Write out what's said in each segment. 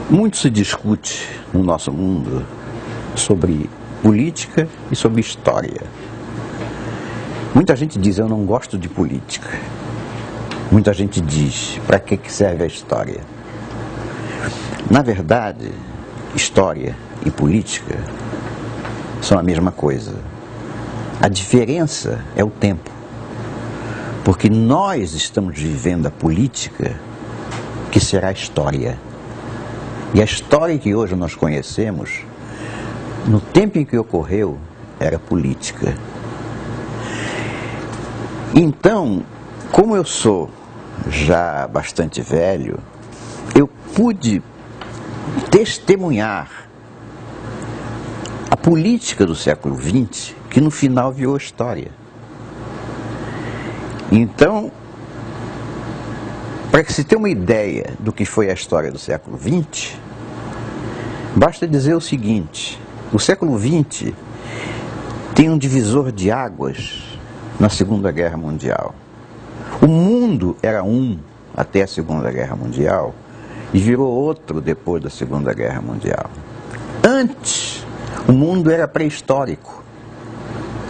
Muito se discute no nosso mundo sobre política e sobre história. Muita gente diz, eu não gosto de política. Muita gente diz, para que serve a história? Na verdade, história e política são a mesma coisa. A diferença é o tempo. Porque nós estamos vivendo a política que será a história. E a história que hoje nós conhecemos, no tempo em que ocorreu, era política. Então, como eu sou já bastante velho, eu pude testemunhar a política do século XX, que no final virou história. Então, para que se tenha uma ideia do que foi a história do século XX, basta dizer o seguinte: o século XX tem um divisor de águas na Segunda Guerra Mundial. O mundo era um até a Segunda Guerra Mundial e virou outro depois da Segunda Guerra Mundial. Antes, o mundo era pré-histórico,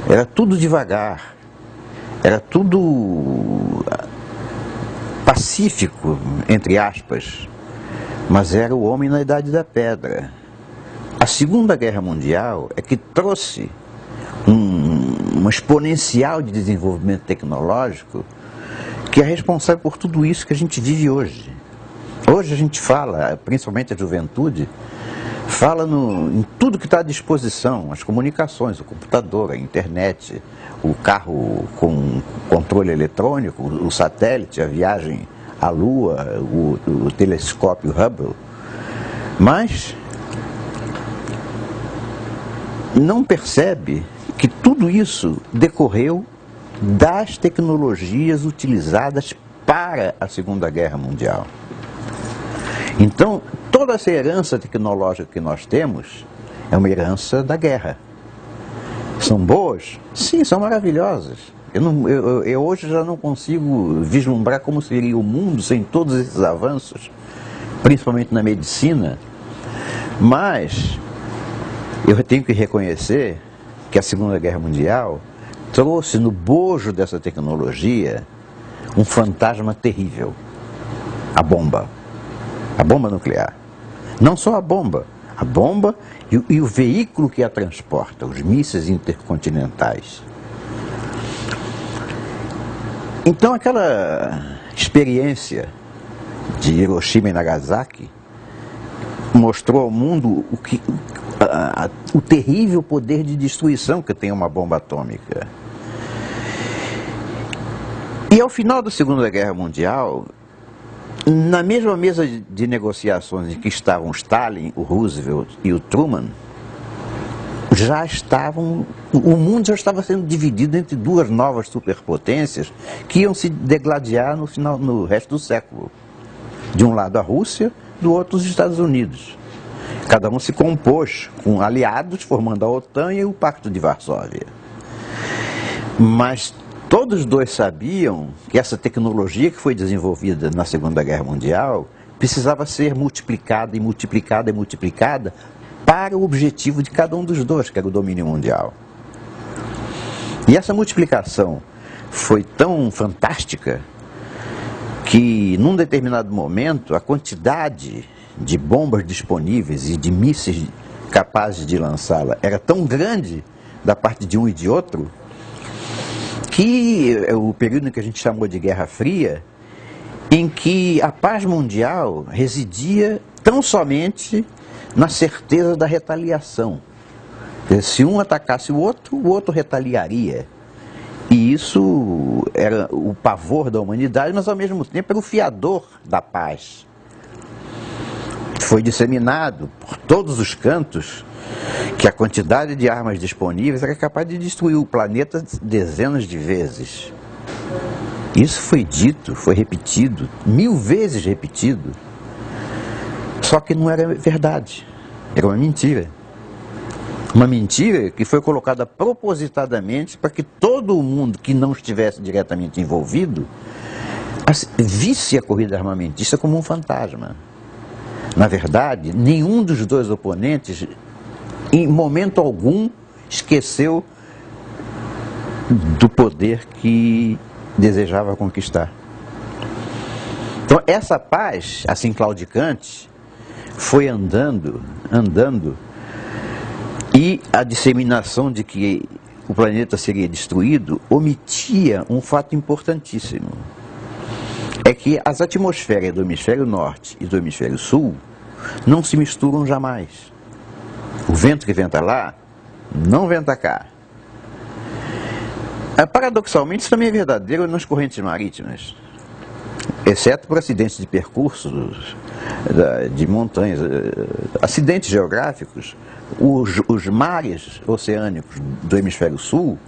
era tudo devagar, era tudo pacífico, entre aspas, mas era o homem na Idade da Pedra. A Segunda Guerra Mundial é que trouxe uma exponencial de desenvolvimento tecnológico que é responsável por tudo isso que a gente vive hoje. Hoje a gente fala, principalmente a juventude, fala em tudo que está à disposição, as comunicações, o computador, a internet, o carro com controle eletrônico, o satélite, a viagem à Lua, o telescópio Hubble. Mas não percebe que tudo isso decorreu das tecnologias utilizadas para a Segunda Guerra Mundial. Então, toda essa herança tecnológica que nós temos é uma herança da guerra. São boas? Sim, são maravilhosas. Eu hoje já não consigo vislumbrar como seria o mundo sem todos esses avanços, principalmente na medicina, mas eu tenho que reconhecer que a Segunda Guerra Mundial trouxe no bojo dessa tecnologia um fantasma terrível: a bomba nuclear. Não só a bomba e o veículo que a transporta, os mísseis intercontinentais. Então aquela experiência de Hiroshima e Nagasaki mostrou ao mundo o terrível poder de destruição que tem uma bomba atômica. E ao final da Segunda Guerra Mundial, na mesma mesa de negociações em que estavam Stalin, o Roosevelt e o Truman, o mundo já estava sendo dividido entre duas novas superpotências que iam se degladiar no resto do século. De um lado a Rússia, do outro os Estados Unidos. Cada um se compôs com aliados, formando a OTAN e o Pacto de Varsóvia. Mas todos dois sabiam que essa tecnologia que foi desenvolvida na Segunda Guerra Mundial precisava ser multiplicada e multiplicada e multiplicada para o objetivo de cada um dos dois, que era o domínio mundial. E essa multiplicação foi tão fantástica que, num determinado momento, a quantidade de bombas disponíveis e de mísseis capazes de lançá-la era tão grande da parte de um e de outro, que é o período em que a gente chamou de Guerra Fria, em que a paz mundial residia tão somente na certeza da retaliação. Se um atacasse o outro retaliaria. E isso era o pavor da humanidade, mas ao mesmo tempo era o fiador da paz. Foi disseminado por todos os cantos que a quantidade de armas disponíveis era capaz de destruir o planeta dezenas de vezes. Isso foi dito, foi repetido, 1000 vezes repetido. Só que não era verdade, era uma mentira. Uma mentira que foi colocada propositadamente para que todo mundo que não estivesse diretamente envolvido visse a corrida armamentista como um fantasma. Na verdade, nenhum dos dois oponentes, em momento algum, esqueceu do poder que desejava conquistar. Então, essa paz, assim claudicante, foi andando, e a disseminação de que o planeta seria destruído omitia um fato importantíssimo. É que as atmosferas do hemisfério norte e do hemisfério sul não se misturam jamais. O vento que venta lá não venta cá. Paradoxalmente, isso também é verdadeiro nas correntes marítimas, exceto por acidentes de percursos, de montanhas, acidentes geográficos. Os mares oceânicos do hemisfério sul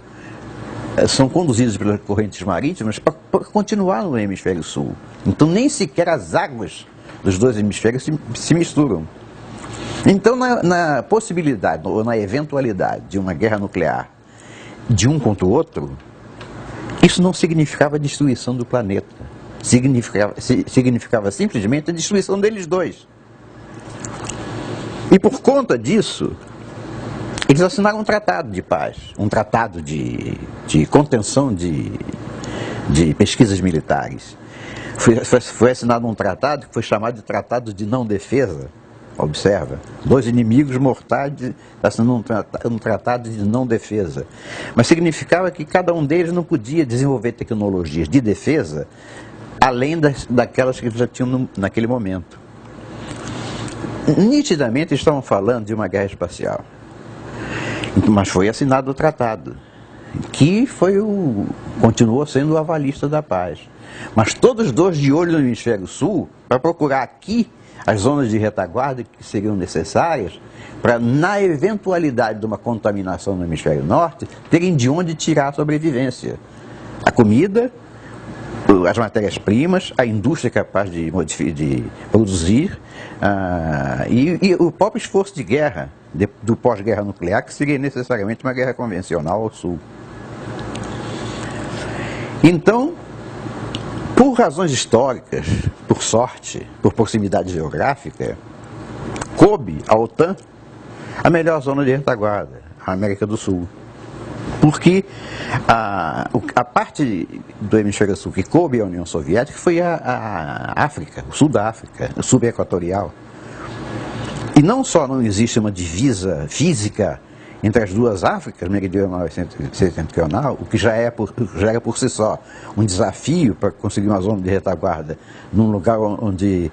são conduzidos pelas correntes marítimas para continuar no hemisfério sul. Então nem sequer as águas dos dois hemisférios se misturam. Então na possibilidade ou na eventualidade de uma guerra nuclear de um contra o outro, isso não significava a destruição do planeta. Significava simplesmente a destruição deles dois. E por conta disso, eles assinaram um tratado de paz, um tratado de contenção de pesquisas militares. Foi assinado um tratado que foi chamado de Tratado de Não Defesa. Observa, dois inimigos mortais assinando um tratado de não defesa. Mas significava que cada um deles não podia desenvolver tecnologias de defesa além daquelas que eles já tinham naquele momento. Nitidamente eles estavam falando de uma guerra espacial. Mas foi assinado o tratado, que continuou sendo o avalista da paz. Mas todos os dois de olho no hemisfério sul, para procurar aqui as zonas de retaguarda que seriam necessárias para, na eventualidade de uma contaminação no hemisfério norte, terem de onde tirar a sobrevivência. A comida, as matérias-primas, a indústria capaz de produzir, e o próprio esforço de guerra, do pós-guerra nuclear, que seria necessariamente uma guerra convencional ao sul. Então, por razões históricas, por sorte, por proximidade geográfica, coube à OTAN a melhor zona de retaguarda, a América do Sul. Porque a parte do hemisfério sul que coube à União Soviética foi a África, o sul da África, o subequatorial. E não só não existe uma divisa física entre as duas Áfricas, meridional e setentrional, o que já era por si só um desafio para conseguir uma zona de retaguarda num lugar onde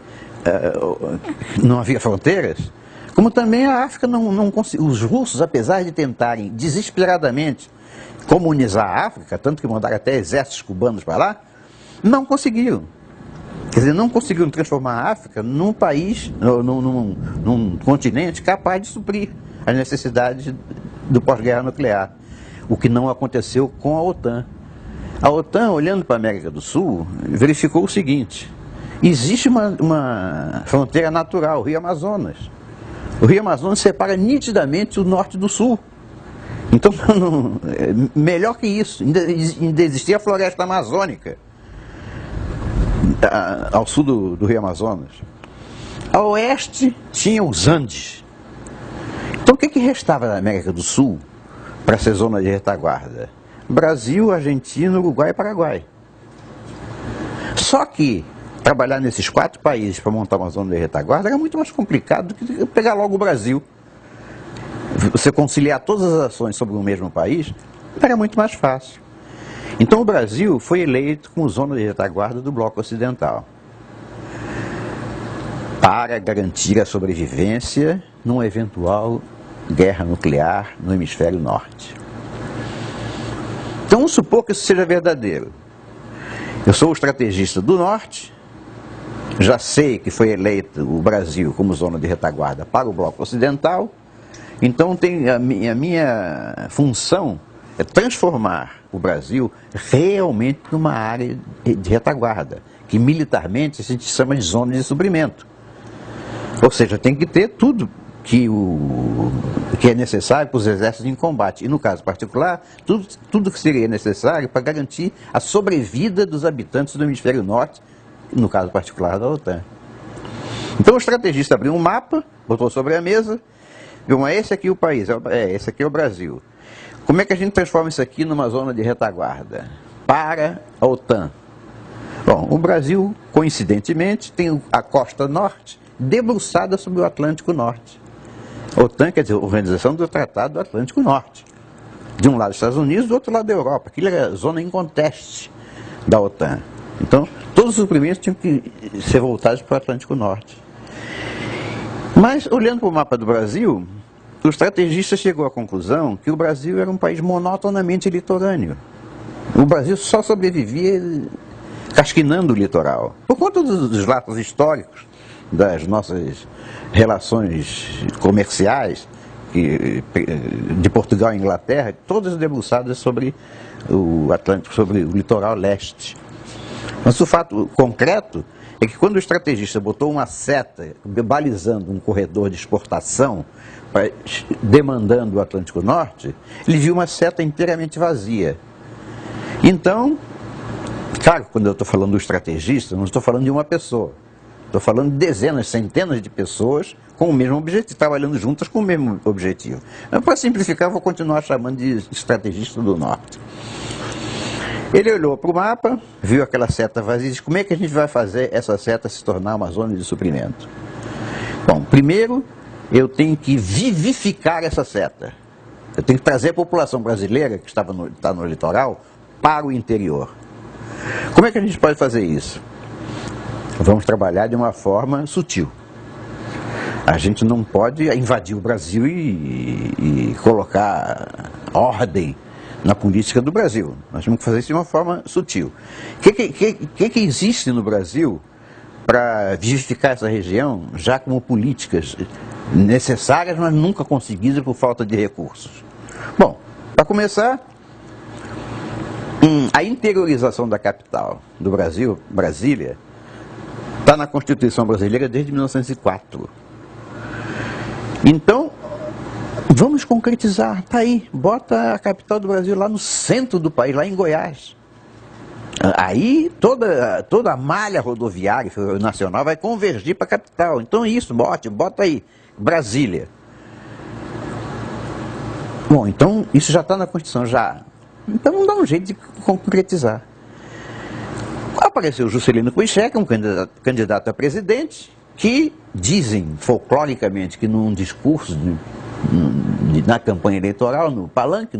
não havia fronteiras, como também a África não conseguiu. Os russos, apesar de tentarem desesperadamente comunizar a África, tanto que mandaram até exércitos cubanos para lá, não conseguiram. Quer dizer, não conseguiram transformar a África num país, num continente capaz de suprir as necessidades do pós-guerra nuclear, o que não aconteceu com a OTAN. A OTAN, olhando para a América do Sul, verificou o seguinte: existe uma fronteira natural, o Rio Amazonas. O Rio Amazonas separa nitidamente o norte do sul. Então, melhor que isso, ainda existia a floresta amazônica ao sul do Rio Amazonas. A oeste tinha os Andes. Então o que restava da América do Sul para ser zona de retaguarda? Brasil, Argentina, Uruguai e Paraguai. Só que trabalhar nesses 4 países para montar uma zona de retaguarda era muito mais complicado do que pegar logo o Brasil. Você conciliar todas as ações sobre o mesmo país era muito mais fácil. Então o Brasil foi eleito como zona de retaguarda do Bloco Ocidental, para garantir a sobrevivência numa eventual guerra nuclear no hemisfério norte. Então vamos supor que isso seja verdadeiro. Eu sou o estrategista do norte, já sei que foi eleito o Brasil como zona de retaguarda para o Bloco Ocidental, então a minha função é transformar o Brasil realmente numa área de retaguarda, que militarmente a gente chama de zona de suprimento. Ou seja, tem que ter tudo que é necessário para os exércitos em combate. E no caso particular, tudo que seria necessário para garantir a sobrevida dos habitantes do hemisfério norte, no caso particular da OTAN. Então o estrategista abriu um mapa, botou sobre a mesa, viu, mas esse aqui é o país, esse aqui é o Brasil. Como é que a gente transforma isso aqui numa zona de retaguarda para a OTAN? Bom, o Brasil, coincidentemente, tem a costa norte debruçada sobre o Atlântico Norte. A OTAN quer dizer a Organização do Tratado do Atlântico Norte. De um lado os Estados Unidos, do outro lado a Europa. Aquilo era a zona em conteste da OTAN. Então, todos os suprimentos tinham que ser voltados para o Atlântico Norte. Mas, olhando para o mapa do Brasil, o estrategista chegou à conclusão que o Brasil era um país monotonamente litorâneo. O Brasil só sobrevivia casquinando o litoral. Por conta dos laços históricos, das nossas relações comerciais, de Portugal e Inglaterra, todas debruçadas sobre o Atlântico, sobre o litoral leste. Mas o fato concreto é que quando o estrategista botou uma seta balizando um corredor de exportação, demandando o Atlântico Norte, ele viu uma seta inteiramente vazia. Então, claro, quando eu estou falando do estrategista, não estou falando de uma pessoa. Estou falando de dezenas, centenas de pessoas com o mesmo objetivo, trabalhando juntas com o mesmo objetivo. Para simplificar, vou continuar chamando de estrategista do norte. Ele olhou para o mapa, viu aquela seta vazia e disse: como é que a gente vai fazer essa seta se tornar uma zona de suprimento? Bom, primeiro eu tenho que vivificar essa seta. Eu tenho que trazer a população brasileira, que está no litoral, para o interior. Como é que a gente pode fazer isso? Vamos trabalhar de uma forma sutil. A gente não pode invadir o Brasil e colocar ordem na política do Brasil. Nós temos que fazer isso de uma forma sutil. O que existe no Brasil para vivificar essa região, já como políticas necessárias, mas nunca conseguidas por falta de recursos? Bom, para começar, a interiorização da capital do Brasil, Brasília, está na Constituição brasileira desde 1904. Então, vamos concretizar, está aí, bota a capital do Brasil lá no centro do país, lá em Goiás. Aí toda a malha rodoviária nacional vai convergir para a capital. Então isso, bota aí, Brasília. Bom, então isso já está na Constituição, já. Então vamos dar um jeito de concretizar. Apareceu Juscelino Kubitschek, um candidato a presidente, que dizem folcloricamente que num discurso na campanha eleitoral, no palanque,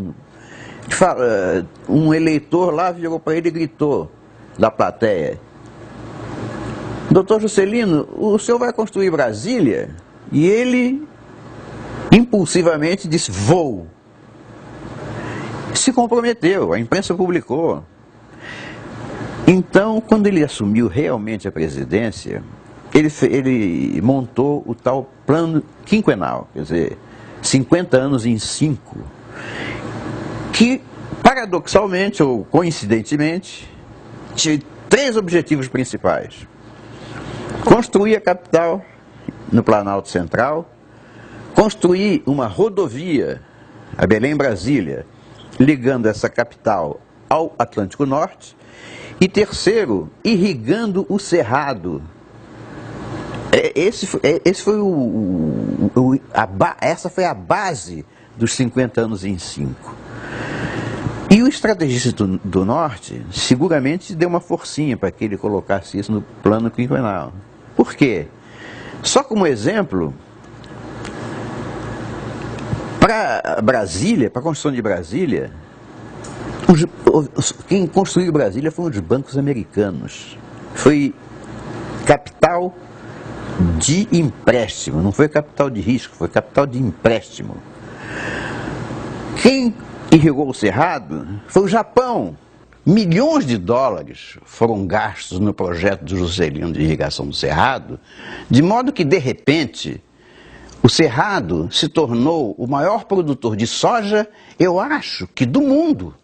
um eleitor lá virou para ele e gritou da plateia: doutor Juscelino, o senhor vai construir Brasília? E ele impulsivamente disse: vou. Se comprometeu, a imprensa publicou. Então, quando ele assumiu realmente a presidência, ele montou o tal plano quinquenal, quer dizer, 50 anos em 5, que, paradoxalmente ou coincidentemente, tinha 3 objetivos principais: construir a capital no Planalto Central, construir uma rodovia, a Belém-Brasília, ligando essa capital ao Atlântico Norte, e terceiro, irrigando o Cerrado. Essa foi a base dos 50 anos em 5. E o estrategista do Norte seguramente deu uma forcinha para que ele colocasse isso no plano quinquenal. Por quê? Só como exemplo, para Brasília, para a construção de Brasília, quem construiu Brasília foram os bancos americanos. Foi capital de empréstimo, não foi capital de risco, foi capital de empréstimo. Quem irrigou o Cerrado foi o Japão. Milhões de dólares foram gastos no projeto do Juscelino de irrigação do Cerrado, de modo que, de repente, o Cerrado se tornou o maior produtor de soja, eu acho, que do mundo.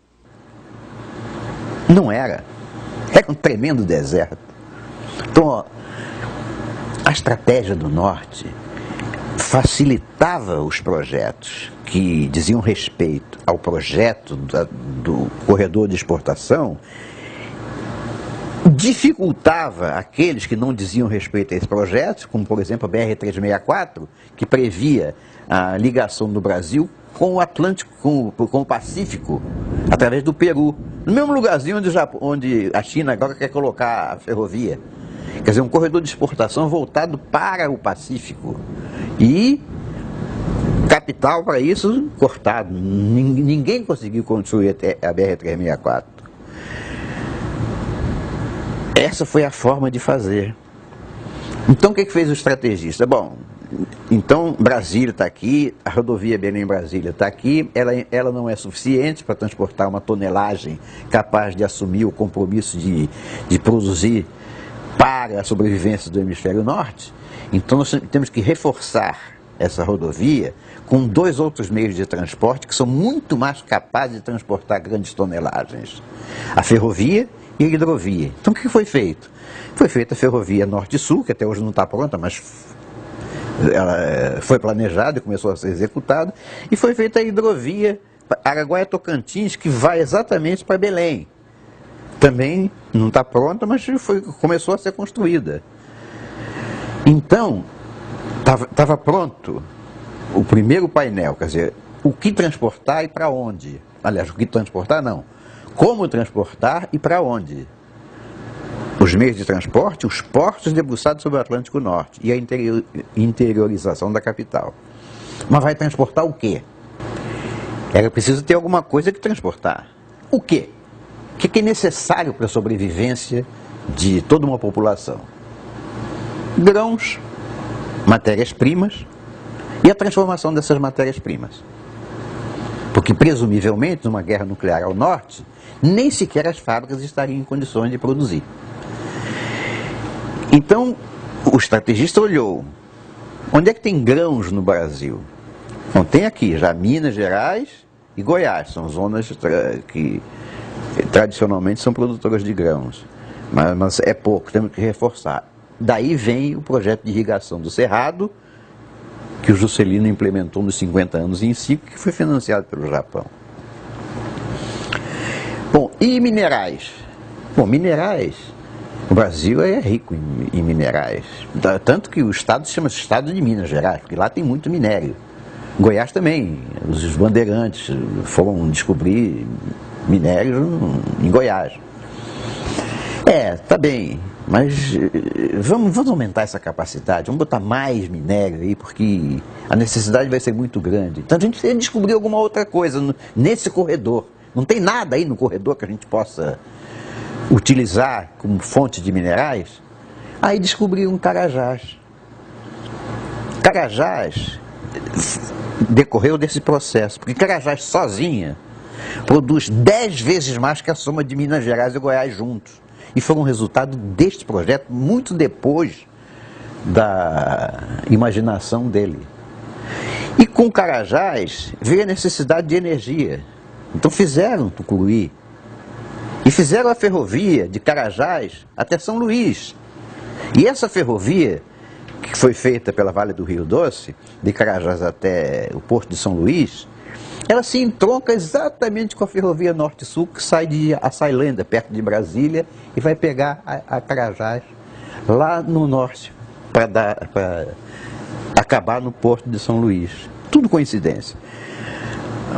Não era. Era um tremendo deserto. Então, ó, a estratégia do Norte facilitava os projetos que diziam respeito ao projeto do corredor de exportação dificultava aqueles que não diziam respeito a esse projeto, como por exemplo a BR-364, que previa a ligação do Brasil com o Atlântico, com o Pacífico, através do Peru, no mesmo lugarzinho onde a China agora quer colocar a ferrovia. Quer dizer, um corredor de exportação voltado para o Pacífico. E capital para isso cortado. Ninguém conseguiu construir a BR-364. Essa foi a forma de fazer. Então o que fez o estrategista? Bom, então Brasília está aqui, a rodovia Belém-Brasília está aqui, ela não é suficiente para transportar uma tonelagem capaz de assumir o compromisso de produzir para a sobrevivência do hemisfério norte. Então nós temos que reforçar essa rodovia com 2 outros meios de transporte que são muito mais capazes de transportar grandes tonelagens: a ferrovia e a hidrovia. Então o que foi feito? Foi feita a ferrovia Norte-Sul, que até hoje não está pronta, mas ela foi planejada e começou a ser executada, e foi feita a hidrovia Araguaia-Tocantins, que vai exatamente para Belém. Também não está pronta, mas começou a ser construída. Então, estava pronto o primeiro painel, quer dizer, o que transportar e para onde. Aliás, o que transportar não. Como transportar e para onde. Os meios de transporte, os portos debruçados sobre o Atlântico Norte e a interiorização da capital. Mas vai transportar o quê? Era preciso ter alguma coisa que transportar. O quê? O que é necessário para a sobrevivência de toda uma população? Grãos, matérias-primas e a transformação dessas matérias-primas. Porque, presumivelmente, numa guerra nuclear ao norte, nem sequer as fábricas estariam em condições de produzir. Então, o estrategista olhou: onde é que tem grãos no Brasil? Bom, tem aqui já Minas Gerais e Goiás, são zonas que tradicionalmente são produtoras de grãos, mas é pouco, temos que reforçar. Daí vem o projeto de irrigação do Cerrado, que o Juscelino implementou nos 50 anos em 5, que foi financiado pelo Japão. Bom, e minerais? Bom, minerais, o Brasil é rico em minerais, tanto que o estado se chama Estado de Minas Gerais, porque lá tem muito minério. Goiás também, os bandeirantes foram descobrir minérios em Goiás. Tá bem, mas vamos aumentar essa capacidade, vamos botar mais minério aí, porque a necessidade vai ser muito grande. Então a gente precisa descobrir alguma outra coisa nesse corredor. Não tem nada aí no corredor que a gente possa utilizar como fonte de minerais. Aí descobriram Carajás. Carajás decorreu desse processo, porque Carajás sozinha produz 10 vezes mais que a soma de Minas Gerais e Goiás juntos. E foi um resultado deste projeto muito depois da imaginação dele. E com Carajás veio a necessidade de energia. Então fizeram Tucuruí e fizeram a ferrovia de Carajás até São Luís. E essa ferrovia, que foi feita pela Vale do Rio Doce, de Carajás até o Porto de São Luís, ela se entronca exatamente com a ferrovia Norte-Sul, que sai de Açailândia, perto de Brasília, e vai pegar a Carajás lá no norte, para acabar no Porto de São Luís. Tudo coincidência.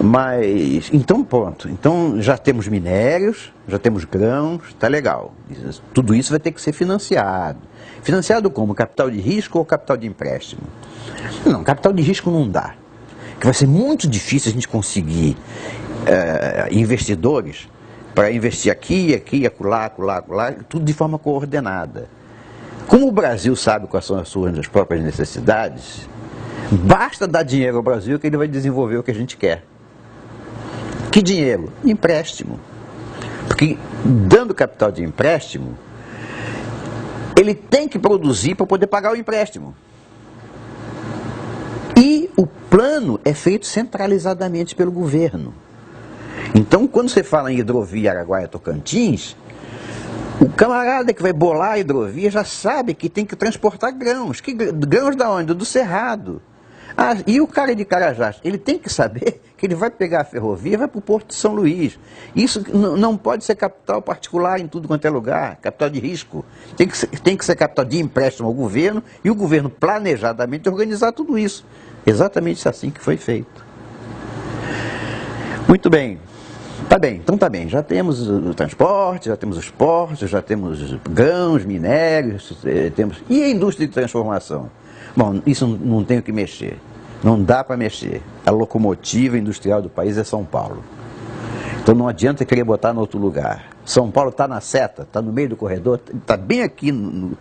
Mas, então pronto, então já temos minérios, já temos grãos, tá legal. Tudo isso vai ter que ser financiado. Financiado como? Capital de risco ou capital de empréstimo? Não, capital de risco não dá. Que vai ser muito difícil a gente conseguir investidores para investir aqui, acolá, tudo de forma coordenada. Como o Brasil sabe quais são as suas próprias necessidades, basta dar dinheiro ao Brasil que ele vai desenvolver o que a gente quer. Que dinheiro? Empréstimo. Porque dando capital de empréstimo, ele tem que produzir para poder pagar o empréstimo. E o plano é feito centralizadamente pelo governo. Então, quando você fala em hidrovia Araguaia-Tocantins, o camarada que vai bolar a hidrovia já sabe que tem que transportar grãos. Grãos da onde? Do Cerrado. E o cara de Carajás, ele tem que saber que ele vai pegar a ferrovia e vai para o Porto de São Luís. Isso não pode ser capital particular em tudo quanto é lugar, capital de risco. Tem que ser capital de empréstimo ao governo e o governo planejadamente organizar tudo isso. Exatamente assim que foi feito. Muito bem. Então tá bem, já temos o transporte, já temos os portos, já temos grãos, minérios, temos... E a indústria de transformação? Bom, isso não tem o que mexer, não dá para mexer. A locomotiva industrial do país é São Paulo. Então não adianta querer botar em outro lugar. São Paulo está na seta, está no meio do corredor, está bem aqui no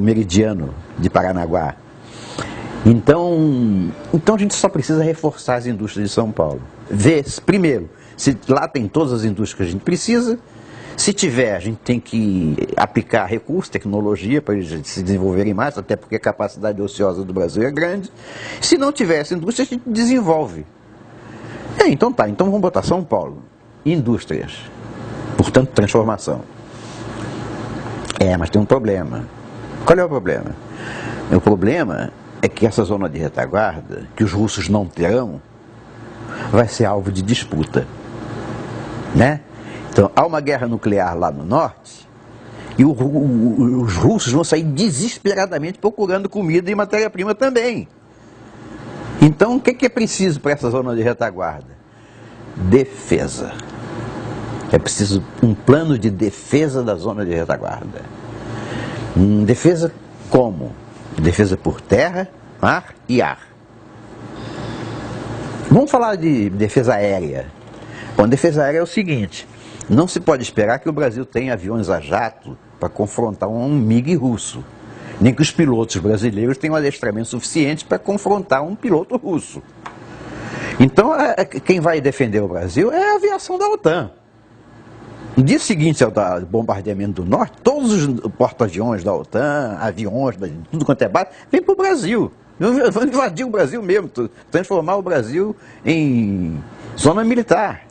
meridiano de Paranaguá. Então a gente só precisa reforçar as indústrias de São Paulo. Ver, primeiro, se lá tem todas as indústrias que a gente precisa. Se tiver, a gente tem que aplicar recursos, tecnologia para eles se desenvolverem mais, até porque a capacidade ociosa do Brasil é grande. Se não tiver essa indústria, a gente desenvolve. Então vamos botar São Paulo, indústrias, portanto transformação. Mas tem um problema. Qual é o problema? O problema é que essa zona de retaguarda, que os russos não terão, vai ser alvo de disputa, né? Então, há uma guerra nuclear lá no norte e os russos vão sair desesperadamente procurando comida e matéria-prima também. Então, o que é preciso para essa zona de retaguarda? Defesa. É preciso um plano de defesa da zona de retaguarda. Defesa como? Defesa por terra, mar e ar. Vamos falar de defesa aérea. Bom, defesa aérea é o seguinte: não se pode esperar que o Brasil tenha aviões a jato para confrontar um MiG russo. Nem que os pilotos brasileiros tenham adestramento suficiente para confrontar um piloto russo. Então, quem vai defender o Brasil é a aviação da OTAN. No dia seguinte ao bombardeamento do norte, todos os porta-aviões da OTAN, aviões, tudo quanto é base, vem para o Brasil. Vão invadir o Brasil mesmo, transformar o Brasil em zona militar.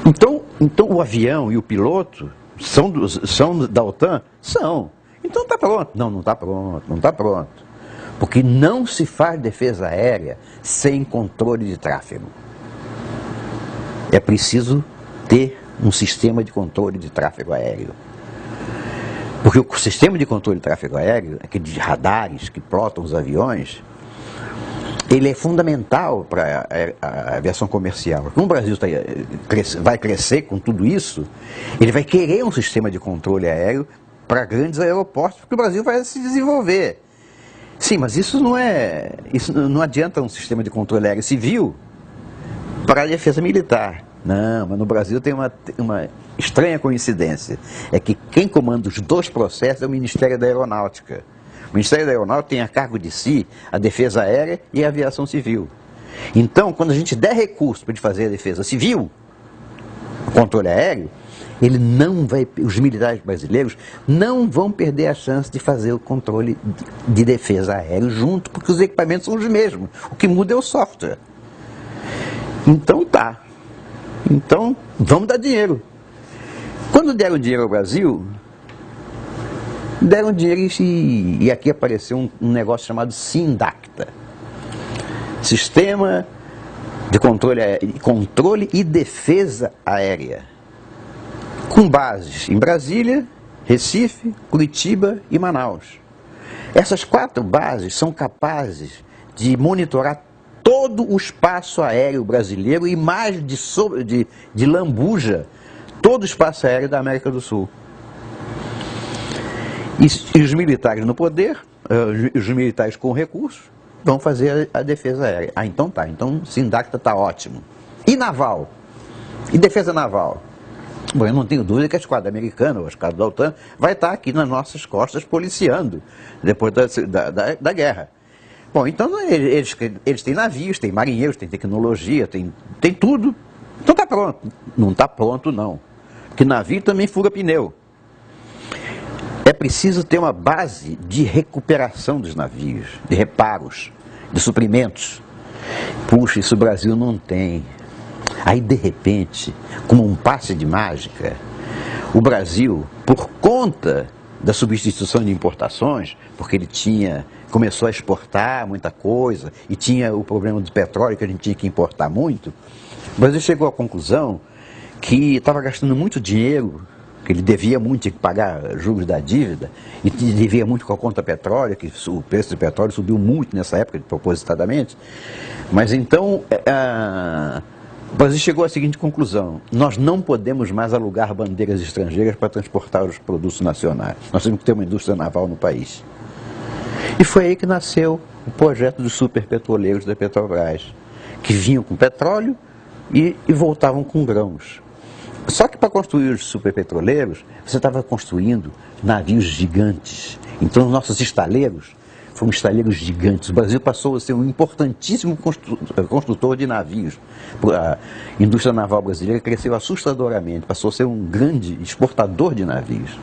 Então o avião e o piloto são da OTAN? São. Então está pronto. Não está pronto. Porque não se faz defesa aérea sem controle de tráfego. É preciso ter um sistema de controle de tráfego aéreo. Porque o sistema de controle de tráfego aéreo, aquele de radares que plotam os aviões, ele é fundamental para a aviação comercial. Como o Brasil vai crescer com tudo isso, ele vai querer um sistema de controle aéreo para grandes aeroportos, porque o Brasil vai se desenvolver. Sim, mas isso não adianta um sistema de controle aéreo civil para a defesa militar. Não, mas no Brasil tem uma estranha coincidência. É que quem comanda os dois processos é o Ministério da Aeronáutica. O Ministério da Aeronáutica tem a cargo de si a defesa aérea e a aviação civil. Então, quando a gente der recurso para fazer a defesa civil, o controle aéreo, os militares brasileiros não vão perder a chance de fazer o controle de defesa aéreo junto, porque os equipamentos são os mesmos. O que muda é o software. Então, vamos dar dinheiro. Quando deram dinheiro ao Brasil, deram dinheiro e aqui apareceu um negócio chamado SINDACTA. Sistema de controle e defesa aérea. Com bases em Brasília, Recife, Curitiba e Manaus. Essas 4 bases são capazes de monitorar todo o espaço aéreo brasileiro e mais de lambuja todo o espaço aéreo da América do Sul. E os militares no poder, os militares com recursos, vão fazer a defesa aérea. Então tá, então SINDACTA está ótimo. E naval? E defesa naval? Bom, eu não tenho dúvida que a esquadra americana, ou a esquadra da OTAN, vai estar aqui nas nossas costas policiando, depois da guerra. Bom, então eles têm navios, têm marinheiros, têm tecnologia, tem tudo. Então está pronto. Não está pronto, não. Porque navio também fura pneu. É preciso ter uma base de recuperação dos navios, de reparos, de suprimentos. Puxa, isso o Brasil não tem. Aí, de repente, como um passe de mágica, o Brasil, por conta da substituição de importações, porque ele começou a exportar muita coisa e tinha o problema do petróleo, que a gente tinha que importar muito. O Brasil chegou à conclusão que estava gastando muito dinheiro, que ele devia muito, tinha que pagar juros da dívida, e devia muito com a conta petróleo, que o preço do petróleo subiu muito nessa época, propositadamente. Mas então, o Brasil chegou à seguinte conclusão: nós não podemos mais alugar bandeiras estrangeiras para transportar os produtos nacionais. Nós temos que ter uma indústria naval no país. E foi aí que nasceu o projeto dos superpetroleiros da Petrobras, que vinham com petróleo e voltavam com grãos. Só que para construir os superpetroleiros, você estava construindo navios gigantes. Então os nossos estaleiros foram estaleiros gigantes. O Brasil passou a ser um importantíssimo construtor de navios. A indústria naval brasileira cresceu assustadoramente, passou a ser um grande exportador de navios.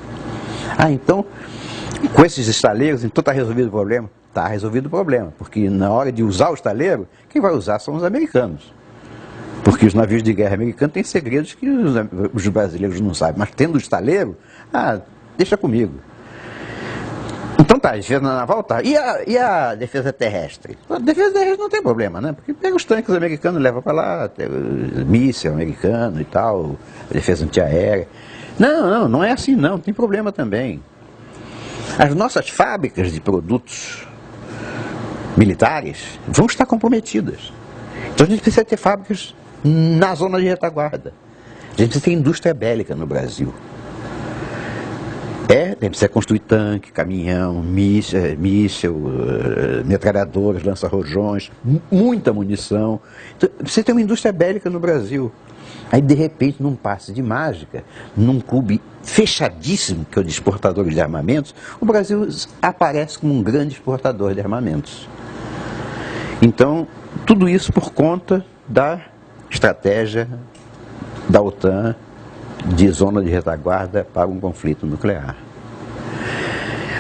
Então, com esses estaleiros, então está resolvido o problema? Está resolvido o problema, porque na hora de usar o estaleiro, quem vai usar são os americanos. Porque os navios de guerra americanos têm segredos que os brasileiros não sabem. Mas tendo o estaleiro, deixa comigo. Então tá, a defesa naval tá. E a defesa terrestre? A defesa terrestre não tem problema, né? Porque pega os tanques americanos e leva para lá, míssil americano e tal, a defesa antiaérea. Não é assim não, tem problema também. As nossas fábricas de produtos militares vão estar comprometidas. Então a gente precisa ter fábricas na zona de retaguarda. A gente precisa ter indústria bélica no Brasil. A gente precisa construir tanque, caminhão, míssil, metralhadoras, lança-rojões, muita munição. Então, precisa ter uma indústria bélica no Brasil. Aí, de repente, num passe de mágica, num clube fechadíssimo, que é o de exportadores de armamentos, o Brasil aparece como um grande exportador de armamentos. Então, tudo isso por conta da estratégia da OTAN de zona de retaguarda para um conflito nuclear.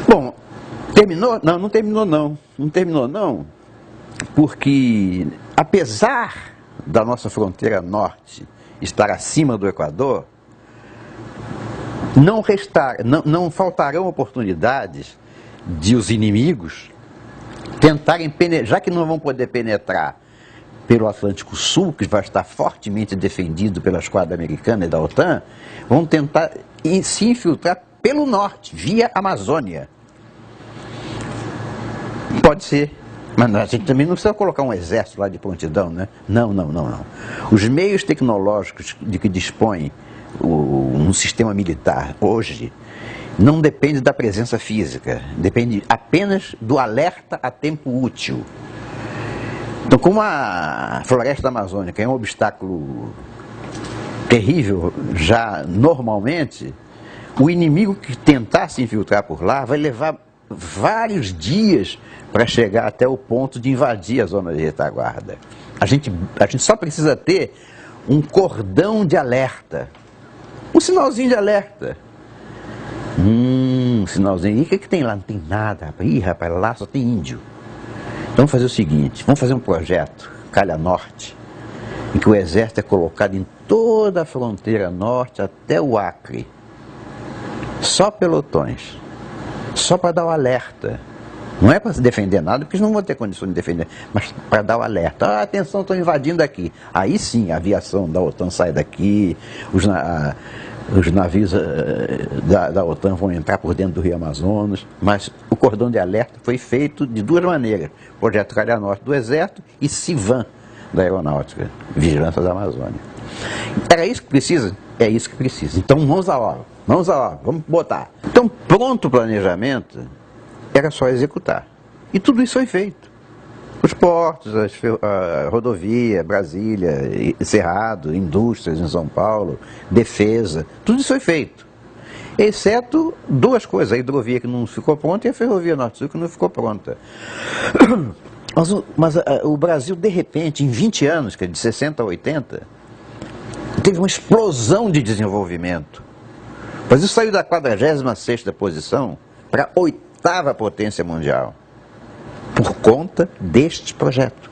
Bom, terminou? Não terminou não. Não terminou não, porque apesar da nossa fronteira norte estar acima do Equador, não faltarão oportunidades de os inimigos tentarem penetrar, já que não vão poder penetrar pelo Atlântico Sul, que vai estar fortemente defendido pela esquadra americana e da OTAN, vão tentar se infiltrar pelo norte, via Amazônia. Pode ser, mas a gente também não precisa colocar um exército lá de prontidão, né? Não. Os meios tecnológicos de que dispõe um sistema militar hoje não depende da presença física, depende apenas do alerta a tempo útil. Então, como a floresta amazônica é um obstáculo terrível já normalmente, o inimigo que tentar se infiltrar por lá vai levar vários dias para chegar até o ponto de invadir a zona de retaguarda. A gente só precisa ter um cordão de alerta, um sinalzinho de alerta. Sinalzinho. E o que tem lá? Não tem nada, rapaz. Ih, rapaz, lá só tem índio. Então vamos fazer o seguinte, vamos fazer um projeto, Calha Norte, em que o exército é colocado em toda a fronteira norte até o Acre. Só pelotões. Só para dar o alerta. Não é para se defender nada, porque eles não vão ter condição de defender, mas para dar o alerta. Atenção, estão invadindo aqui. Aí sim, a aviação da OTAN sai daqui, os navios da OTAN vão entrar por dentro do Rio Amazonas, mas o cordão de alerta foi feito de duas maneiras: Projeto Calha Norte do Exército e CIVAM da Aeronáutica, Vigilância da Amazônia. Era isso que precisa? É isso que precisa. Então vamos à obra, vamos botar. Então, pronto o planejamento, era só executar. E tudo isso foi feito. Os portos, a rodovia, Brasília, Cerrado, indústrias em São Paulo, defesa, tudo isso foi feito. Exceto duas coisas: a hidrovia que não ficou pronta e a ferrovia Norte-Sul que não ficou pronta. Mas o Brasil, de repente, em 20 anos, que é de 60 a 80, teve uma explosão de desenvolvimento. O Brasil saiu da 46ª posição para a 8ª potência mundial, por conta deste projeto.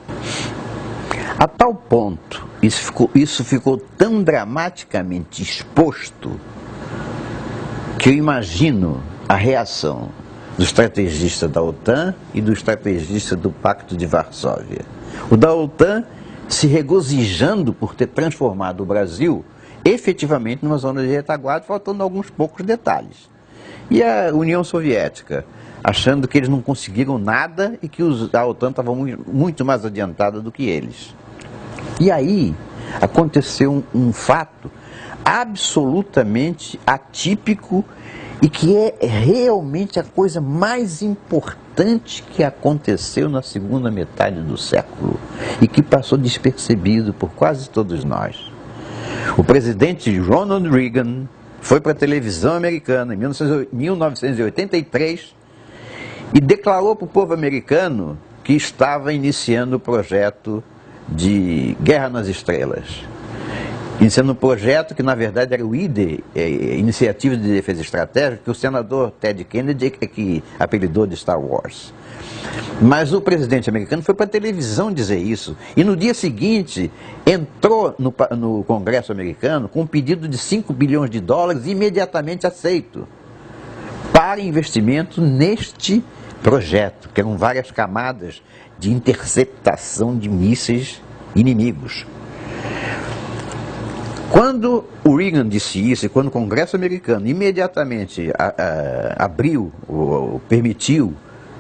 A tal ponto, isso ficou tão dramaticamente exposto, que eu imagino a reação do estrategista da OTAN e do estrategista do Pacto de Varsóvia. O da OTAN se regozijando por ter transformado o Brasil efetivamente numa zona de retaguarda, faltando alguns poucos detalhes. E a União Soviética, achando que eles não conseguiram nada e que a OTAN estava muito mais adiantada do que eles. E aí aconteceu um fato absolutamente atípico e que é realmente a coisa mais importante que aconteceu na segunda metade do século e que passou despercebido por quase todos nós. O presidente Ronald Reagan foi para a televisão americana em 1983 e declarou para o povo americano que estava iniciando o projeto de Guerra nas Estrelas. Iniciando um projeto que na verdade era o IDE, Iniciativa de Defesa Estratégica, que o senador Ted Kennedy é que apelidou de Star Wars. Mas o presidente americano foi para a televisão dizer isso, e no dia seguinte entrou no Congresso americano com um pedido de 5 bilhões de dólares imediatamente aceito para investimento neste projeto, que eram várias camadas de interceptação de mísseis inimigos. Quando o Reagan disse isso, e quando o Congresso americano imediatamente permitiu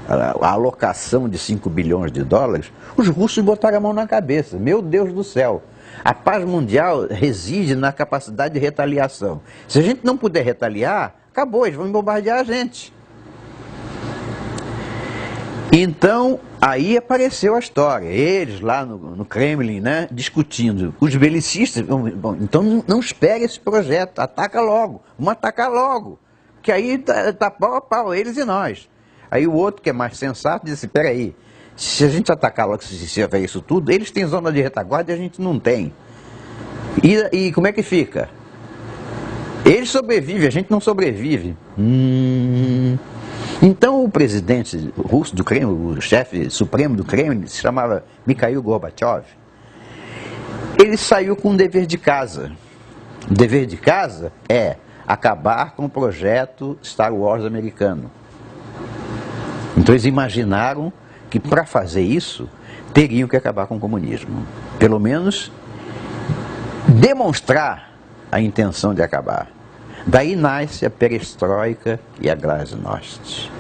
a alocação de 5 bilhões de dólares, os russos botaram a mão na cabeça. Meu Deus do céu, a paz mundial reside na capacidade de retaliação. Se a gente não puder retaliar, acabou, eles vão bombardear a gente. Então, aí apareceu a história, eles lá no Kremlin, né, discutindo. Os belicistas, bom, então não espere esse projeto, ataca logo, vamos atacar logo, que aí tá pau a pau, eles e nós. Aí o outro, que é mais sensato, disse, peraí, se a gente atacar logo, se houver isso tudo, eles têm zona de retaguarda e a gente não tem. E como é que fica? Eles sobrevivem, a gente não sobrevive. Então o presidente russo do Kremlin, o chefe supremo do Kremlin, se chamava Mikhail Gorbachev, ele saiu com um dever de casa. O dever de casa é acabar com o projeto Star Wars americano. Então eles imaginaram que para fazer isso teriam que acabar com o comunismo. Pelo menos demonstrar a intenção de acabar. Daí nasce a perestroika e a glasnost.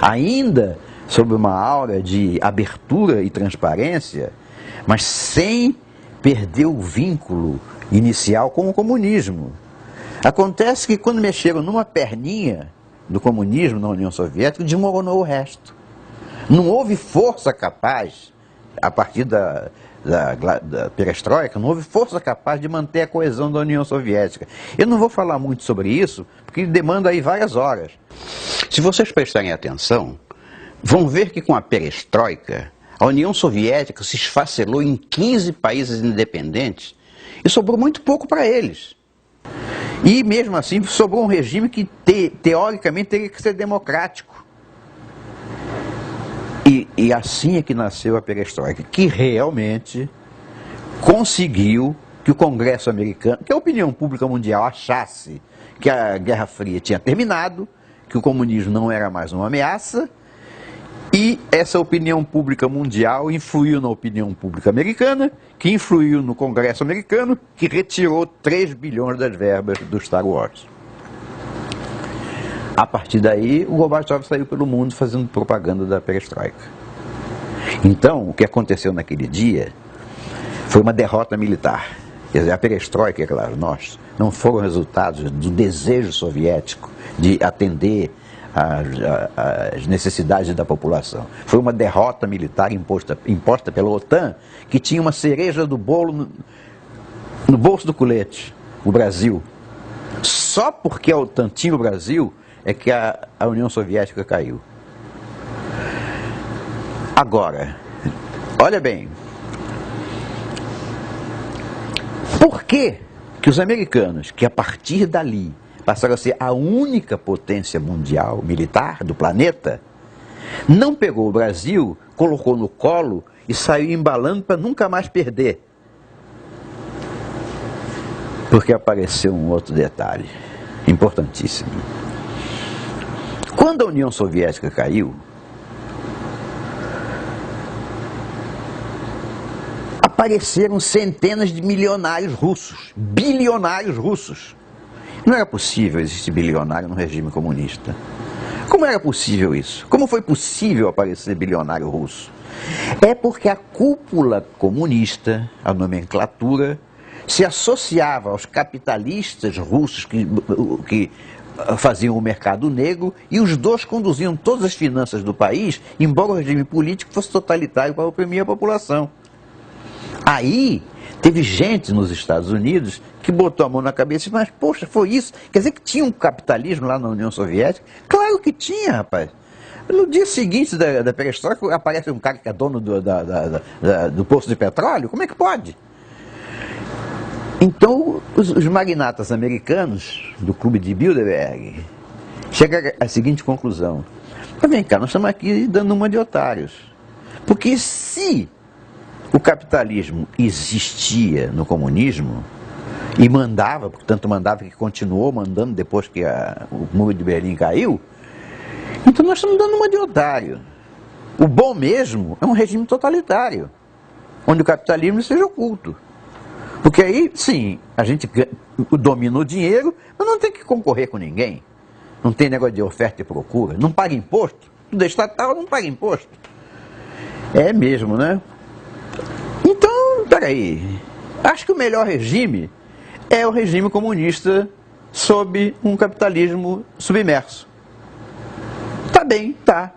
Ainda sob uma aura de abertura e transparência, mas sem perder o vínculo inicial com o comunismo. Acontece que quando mexeram numa perninha do comunismo na União Soviética, desmoronou o resto. Não houve força capaz, a partir da perestroika, não houve força capaz de manter a coesão da União Soviética. Eu não vou falar muito sobre isso, porque demanda aí várias horas. Se vocês prestarem atenção, vão ver que com a perestroika, a União Soviética se esfacelou em 15 países independentes e sobrou muito pouco para eles. E mesmo assim sobrou um regime que teoricamente teria que ser democrático. E assim é que nasceu a perestroika, que realmente conseguiu que o Congresso americano, que a opinião pública mundial achasse que a Guerra Fria tinha terminado, que o comunismo não era mais uma ameaça, e essa opinião pública mundial influiu na opinião pública americana, que influiu no Congresso americano, que retirou 3 bilhões das verbas do Star Wars. A partir daí, o Gorbachev saiu pelo mundo fazendo propaganda da perestroika. Então, o que aconteceu naquele dia foi uma derrota militar. Quer dizer, a perestroika e a glasnost não foram resultados do desejo soviético de atender às necessidades da população. Foi uma derrota militar imposta pela OTAN, que tinha uma cereja do bolo no bolso do colete, o Brasil. Só porque a OTAN tinha o Brasil é que a União Soviética caiu. Agora, olha bem, por que os americanos, que a partir dali passaram a ser a única potência mundial militar do planeta, não pegou o Brasil, colocou no colo e saiu embalando para nunca mais perder? Porque apareceu um outro detalhe importantíssimo. Quando a União Soviética caiu, apareceram centenas de milionários russos, bilionários russos. Não era possível existir bilionário no regime comunista. Como era possível isso? Como foi possível aparecer bilionário russo? É porque a cúpula comunista, a nomenclatura, se associava aos capitalistas russos que faziam o mercado negro, e os dois conduziam todas as finanças do país, embora o regime político fosse totalitário para oprimir a população. Aí teve gente nos Estados Unidos que botou a mão na cabeça e disse, mas poxa, foi isso? Quer dizer que tinha um capitalismo lá na União Soviética? Claro que tinha, rapaz. No dia seguinte da perestroika aparece um cara que é dono do poço de petróleo? Como é que pode? Então os magnatas americanos do Clube de Bilderberg chegam à seguinte conclusão: mas vem cá, nós estamos aqui dando uma de otários, porque se o capitalismo existia no comunismo e mandava, portanto mandava, que continuou mandando depois que o muro de Berlim caiu, então nós estamos dando uma de otário. O bom mesmo é um regime totalitário, onde o capitalismo seja oculto. Porque aí, sim, a gente domina o dinheiro, mas não tem que concorrer com ninguém. Não tem negócio de oferta e procura. Não paga imposto. Tudo é estatal, não paga imposto. É mesmo, né? Então, peraí. Acho que o melhor regime é o regime comunista sob um capitalismo submerso. Tá bem, tá.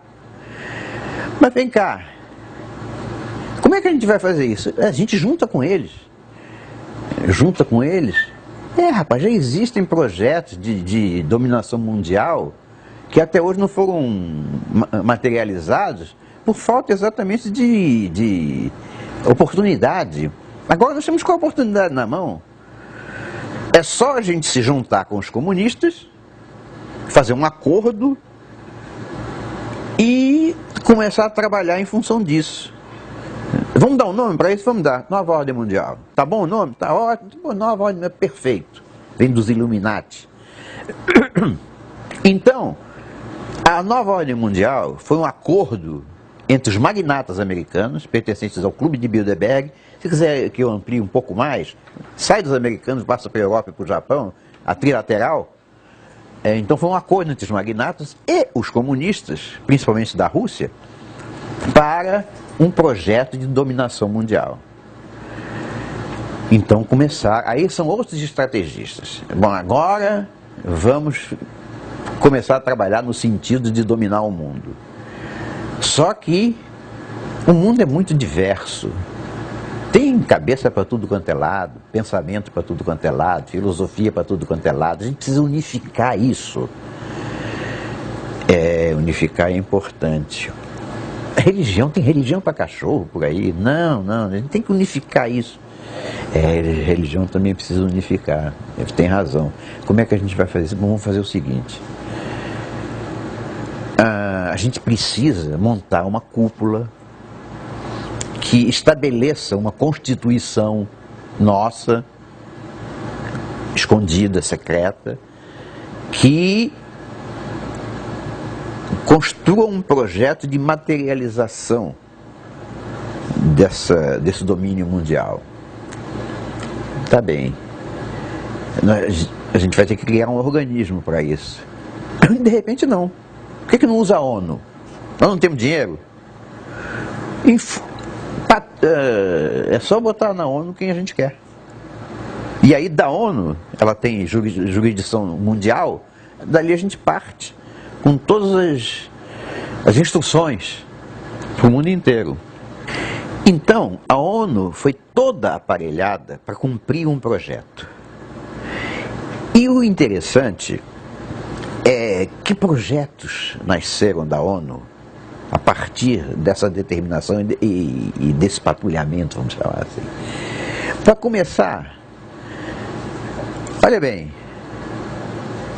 Mas vem cá. Como é que a gente vai fazer isso? A gente junta com eles. Junta com eles? Rapaz, já existem projetos de dominação mundial que até hoje não foram materializados por falta exatamente de oportunidade. Agora nós temos com a oportunidade na mão. É só a gente se juntar com os comunistas, fazer um acordo e começar a trabalhar em função disso. Vamos dar um nome para isso? Vamos dar. Nova Ordem Mundial. Tá bom o nome? Tá ótimo. Nova Ordem é perfeito. Vem dos Illuminati. Então, a Nova Ordem Mundial foi um acordo entre os magnatas americanos, pertencentes ao Clube de Bilderberg. Se quiser que eu amplie um pouco mais, sai dos americanos, passa para a Europa e para o Japão, a trilateral. Então foi um acordo entre os magnatas e os comunistas, principalmente da Rússia, para um projeto de dominação mundial. Então aí são outros estrategistas. Bom, agora vamos começar a trabalhar no sentido de dominar o mundo. Só que o mundo é muito diverso. Tem cabeça para tudo quanto é lado, pensamento para tudo quanto é lado, filosofia para tudo quanto é lado. A gente precisa unificar isso. Unificar é importante. Tem religião para cachorro por aí. Não, a gente tem que unificar isso. Religião também precisa unificar. Ele tem razão. Como é que a gente vai fazer isso? Bom, vamos fazer o seguinte. A gente precisa montar uma cúpula que estabeleça uma constituição nossa, escondida, secreta, que construa um projeto de materialização desse domínio mundial. Tá bem. A gente vai ter que criar um organismo para isso. De repente não. Por que não usa a ONU? Nós não temos dinheiro? É só botar na ONU quem a gente quer. E aí da ONU, ela tem jurisdição mundial, dali a gente parte com todas as instruções para o mundo inteiro. Então, a ONU foi toda aparelhada para cumprir um projeto. E o interessante é que projetos nasceram da ONU a partir dessa determinação e desse patrulhamento, vamos chamar assim. Para começar, olha bem,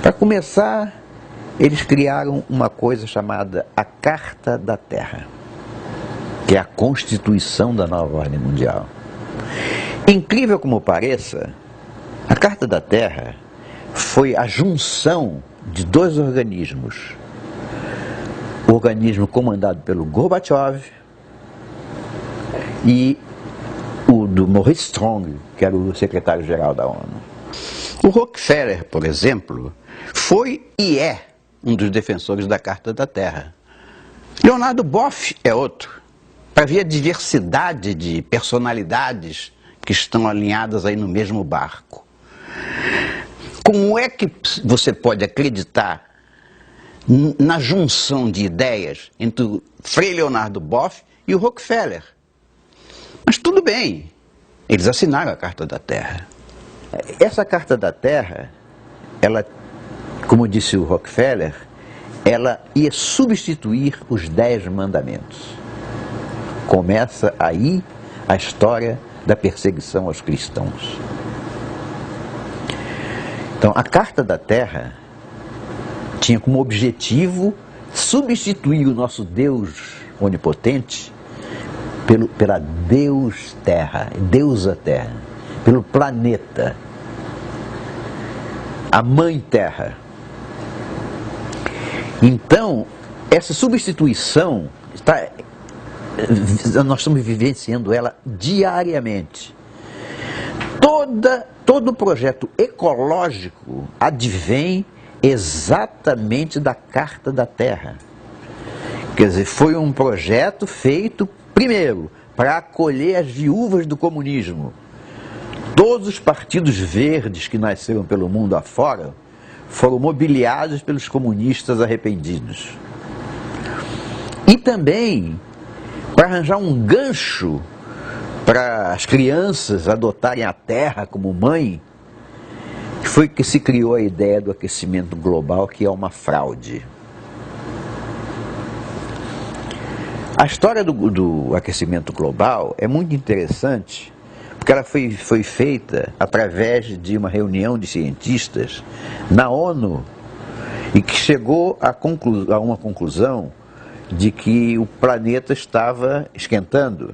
para começar, eles criaram uma coisa chamada a Carta da Terra, que é a Constituição da Nova Ordem Mundial. Incrível como pareça, a Carta da Terra foi a junção de dois organismos organismo comandado pelo Gorbachev, e o do Maurice Strong, que era o secretário-geral da ONU. O Rockefeller, por exemplo, foi e é um dos defensores da Carta da Terra. Leonardo Boff é outro. Para ver a diversidade de personalidades que estão alinhadas aí no mesmo barco. Como é que você pode acreditar na junção de ideias entre o Frei Leonardo Boff e o Rockefeller? Mas tudo bem, eles assinaram a Carta da Terra. Essa Carta da Terra, ela, como disse o Rockefeller, ela ia substituir os 10 mandamentos. Começa aí a história da perseguição aos cristãos. Então, a Carta da Terra tinha como objetivo substituir o nosso Deus onipotente pela Deus Terra, Deusa Terra, pelo planeta, a Mãe Terra. Então, essa substituição, nós estamos vivenciando ela diariamente. Todo o projeto ecológico advém exatamente da Carta da Terra. Quer dizer, foi um projeto feito, primeiro, para acolher as viúvas do comunismo. Todos os partidos verdes que nasceram pelo mundo afora foram mobiliados pelos comunistas arrependidos. E também para arranjar um gancho para as crianças adotarem a Terra como mãe, foi que se criou a ideia do aquecimento global, que é uma fraude. A história do aquecimento global é muito interessante, porque ela foi feita através de uma reunião de cientistas na ONU, e que chegou a uma conclusão de que o planeta estava esquentando.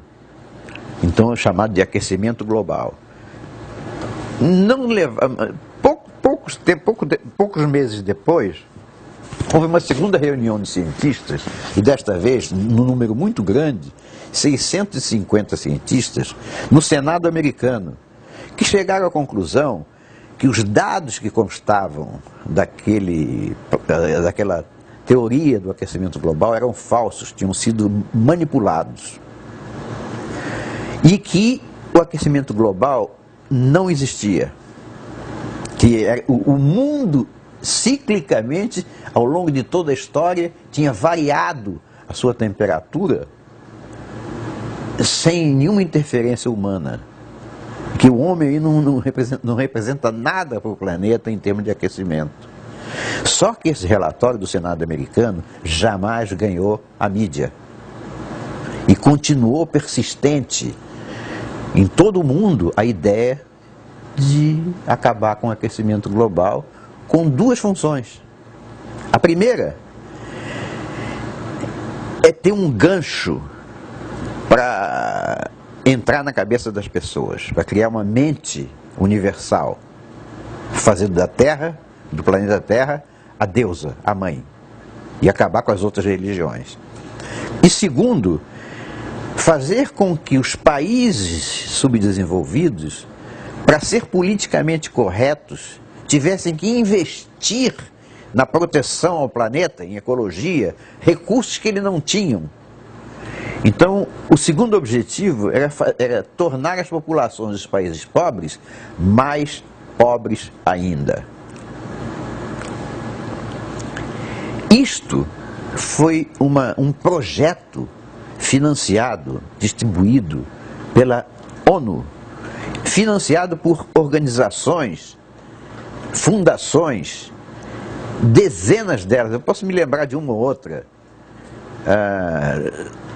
Então é chamado de aquecimento global. Poucos meses depois, houve uma segunda reunião de cientistas, e desta vez, num número muito grande, 650 cientistas, no Senado americano, que chegaram à conclusão que os dados que constavam daquela teoria do aquecimento global eram falsos, tinham sido manipulados. E que o aquecimento global não existia. Que o mundo, ciclicamente, ao longo de toda a história, tinha variado a sua temperatura sem nenhuma interferência humana. Que o homem aí não representa nada para o planeta em termos de aquecimento. Só que esse relatório do Senado americano jamais ganhou a mídia. E continuou persistente em todo o mundo a ideia de acabar com o aquecimento global com duas funções. A primeira é ter um gancho para entrar na cabeça das pessoas, para criar uma mente universal, fazendo da Terra, do planeta Terra, a deusa, a mãe, e acabar com as outras religiões. E segundo, fazer com que os países subdesenvolvidos, para ser politicamente corretos, tivessem que investir na proteção ao planeta, em ecologia, recursos que eles não tinham. Então, o segundo objetivo era tornar as populações dos países pobres mais pobres ainda. Isto foi um projeto financiado, distribuído pela ONU, financiado por organizações, fundações, dezenas delas, eu posso me lembrar de uma ou outra,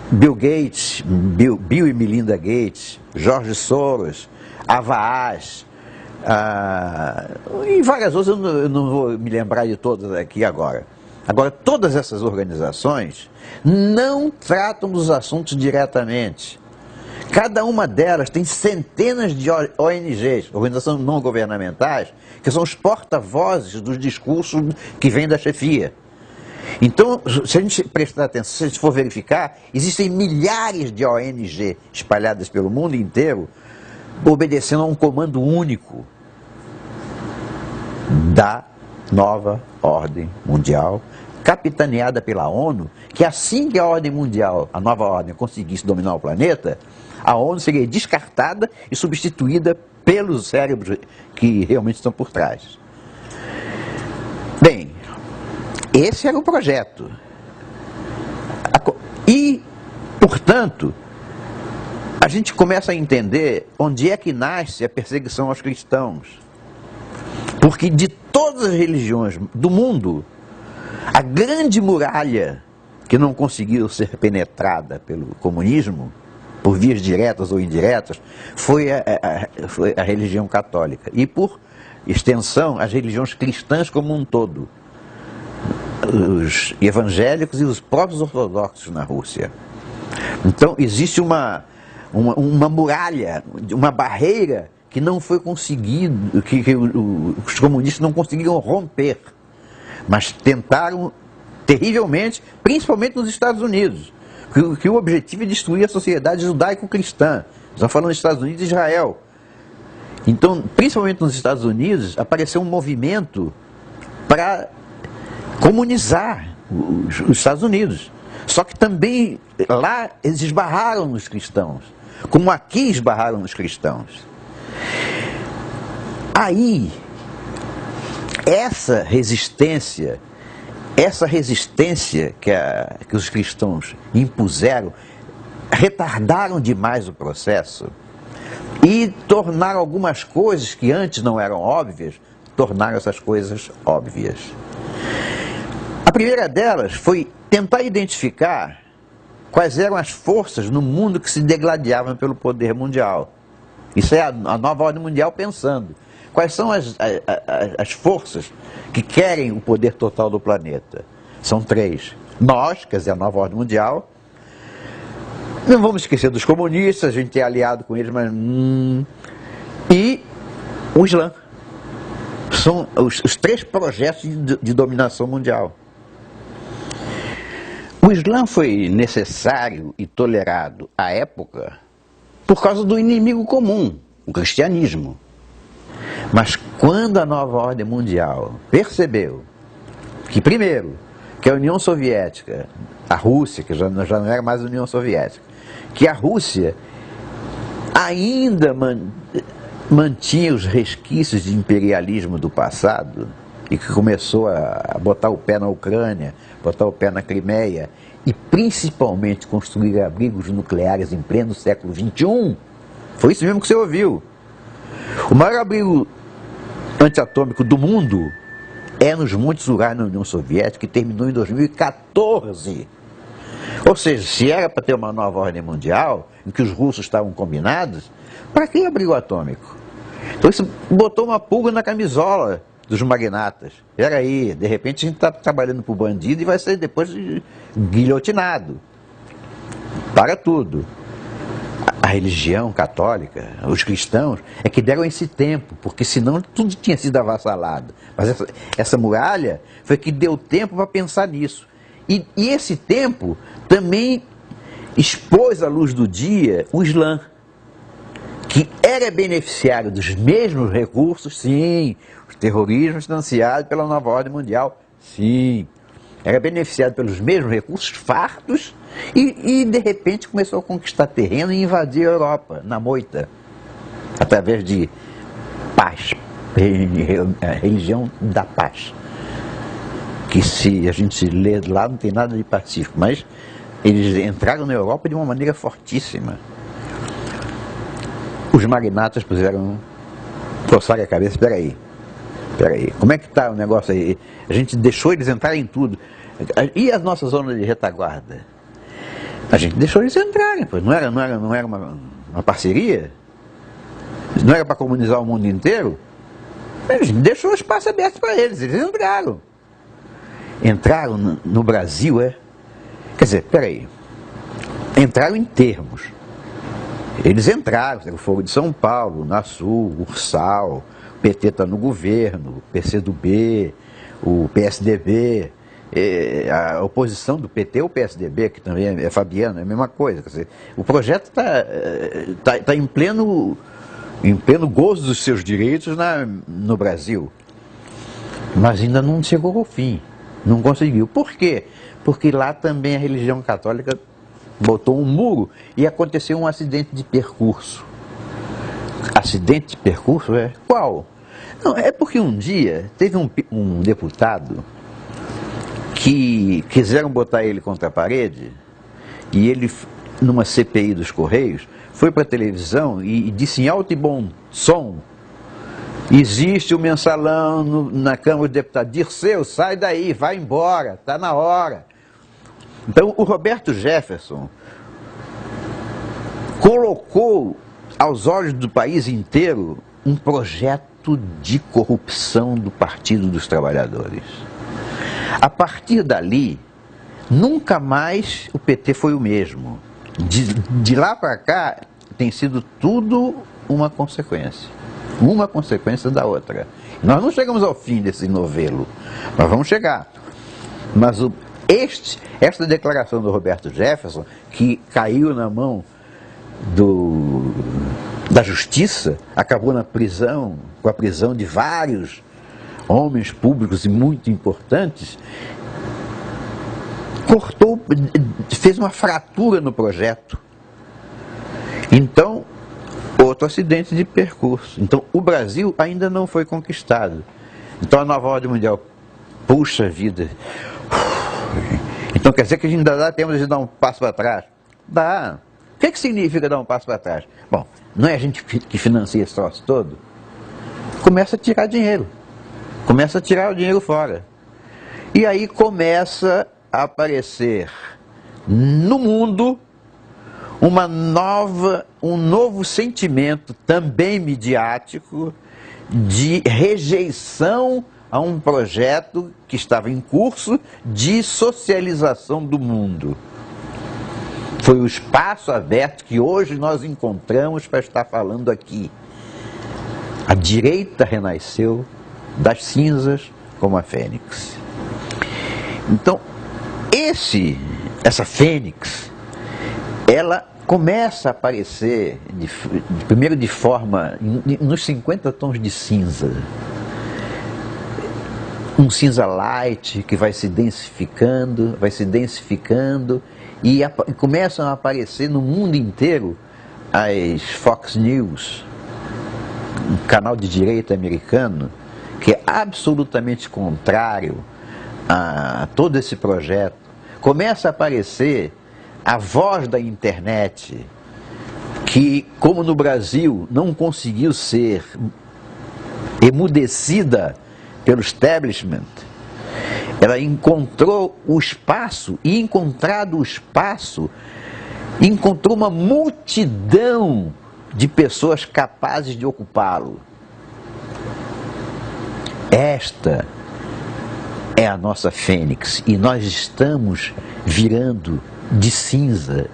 Bill Gates, Bill e Melinda Gates, George Soros, Avaaz, e várias outras, eu não vou me lembrar de todas aqui agora. Agora, todas essas organizações não tratam dos assuntos diretamente. Cada uma delas tem centenas de ONGs, organizações não governamentais, que são os porta-vozes dos discursos que vêm da chefia. Então, se a gente prestar atenção, se a gente for verificar, existem milhares de ONG espalhadas pelo mundo inteiro, obedecendo a um comando único da nova ordem mundial, capitaneada pela ONU, que assim que a ordem mundial, a nova ordem, conseguisse dominar o planeta, a ONU seria descartada e substituída pelos cérebros que realmente estão por trás. Bem, esse era o projeto. E, portanto, a gente começa a entender onde é que nasce a perseguição aos cristãos. Porque de todas as religiões do mundo, a grande muralha que não conseguiu ser penetrada pelo comunismo, por vias diretas ou indiretas, foi a religião católica. E, por extensão, as religiões cristãs como um todo. Os evangélicos e os próprios ortodoxos na Rússia. Então, existe uma muralha, uma barreira que não foi conseguido, que os comunistas não conseguiram romper, mas tentaram terrivelmente, principalmente nos Estados Unidos, que o objetivo é destruir a sociedade judaico-cristã. Estamos falando dos Estados Unidos e Israel. Então, principalmente nos Estados Unidos, apareceu um movimento para comunizar os Estados Unidos. Só que também lá eles esbarraram nos cristãos, como aqui esbarraram nos cristãos. Aí, essa resistência que os cristãos impuseram, retardaram demais o processo e tornaram algumas coisas que antes não eram óbvias, tornaram essas coisas óbvias. A primeira delas foi tentar identificar quais eram as forças no mundo que se degladiavam pelo poder mundial. Isso é a nova ordem mundial pensando. Quais são as forças que querem o poder total do planeta? São três. Nós, quer dizer, a nova ordem mundial. Não vamos esquecer dos comunistas, a gente é aliado com eles, mas... E o Islã. São os três projetos de dominação mundial. O Islã foi necessário e tolerado à época por causa do inimigo comum, o cristianismo. Mas quando a nova ordem mundial percebeu que, primeiro, que a União Soviética, a Rússia, que já não era mais a União Soviética, que a Rússia ainda mantinha os resquícios de imperialismo do passado e que começou a botar o pé na Ucrânia, botar o pé na Crimeia e principalmente construir abrigos nucleares em pleno século XXI. Foi isso mesmo que você ouviu. O maior abrigo antiatômico do mundo é nos Montes Urais na União Soviética, que terminou em 2014. Ou seja, se era para ter uma nova ordem mundial, em que os russos estavam combinados, para que abrigo atômico? Então isso botou uma pulga na camisola dos magnatas. Peraí, de repente a gente está trabalhando para o bandido e vai ser depois guilhotinado. Para tudo. A religião católica, os cristãos, é que deram esse tempo, porque senão tudo tinha sido avassalado. Mas essa muralha foi que deu tempo para pensar nisso. E esse tempo também expôs à luz do dia o Islã, que era beneficiário dos mesmos recursos, sim, o terrorismo financiado pela nova ordem mundial, sim, era beneficiado pelos mesmos recursos fartos e de repente começou a conquistar terreno e invadir a Europa, na moita, através de paz, a religião da paz, que se a gente lê lá não tem nada de pacífico, mas eles entraram na Europa de uma maneira fortíssima. Os magnatas coçaram a cabeça, peraí, como é que está o negócio aí? A gente deixou eles entrarem em tudo. E as nossas zonas de retaguarda? A gente deixou eles entrarem, pois não era uma parceria? Não era para comunizar o mundo inteiro? A gente deixou o espaço aberto para eles entraram. Entraram no Brasil, Quer dizer, peraí, entraram em termos. Eles entraram, o Fogo de São Paulo, Nasul, Ursal, o PT está no governo, o PCdoB, o PSDB, a oposição do PT ou PSDB, que também é Fabiano, é a mesma coisa. Quer dizer, o projeto tá em pleno gozo dos seus direitos no Brasil. Mas ainda não chegou ao fim, não conseguiu. Por quê? Porque lá também a religião católica botou um muro e aconteceu um acidente de percurso. Acidente de percurso é qual? Não, é porque um dia teve um deputado que quiseram botar ele contra a parede e ele, numa CPI dos Correios, foi para a televisão e disse em alto e bom som: existe o mensalão na Câmara dos Deputados. Dirceu, sai daí, vai embora, está na hora. Então o Roberto Jefferson colocou aos olhos do país inteiro um projeto de corrupção do Partido dos Trabalhadores. A partir dali, nunca mais o PT foi o mesmo. De lá para cá, tem sido tudo uma consequência da outra. Nós não chegamos ao fim desse novelo, nós vamos chegar. Mas esta declaração do Roberto Jefferson, que caiu na mão da justiça, acabou na prisão, com a prisão de vários homens públicos e muito importantes, fez uma fratura no projeto. Então, outro acidente de percurso. Então, o Brasil ainda não foi conquistado. Então, a nova ordem mundial, puxa vida. Então, quer dizer que a gente ainda dá tempo de dar um passo para trás? Dá. O que significa dar um passo para trás? Bom, não é a gente que financia esse troço todo? Começa a tirar dinheiro. Começa a tirar o dinheiro fora. E aí começa a aparecer no mundo um novo sentimento, também midiático, de rejeição a um projeto que estava em curso de socialização do mundo. Foi o espaço aberto que hoje nós encontramos para estar falando aqui. A direita renasceu das cinzas como a fênix. Então, essa fênix, ela começa a aparecer, primeiro de forma, nos 50 tons de cinza. Um cinza light que vai se densificando, e começam a aparecer no mundo inteiro as Fox News, um canal de direita americano, que é absolutamente contrário a todo esse projeto. Começa a aparecer a voz da internet, que, como no Brasil, não conseguiu ser emudecida pelo establishment. Ela encontrou o espaço, e encontrado o espaço, encontrou uma multidão de pessoas capazes de ocupá-lo. Esta é a nossa fênix, e nós estamos virando de cinza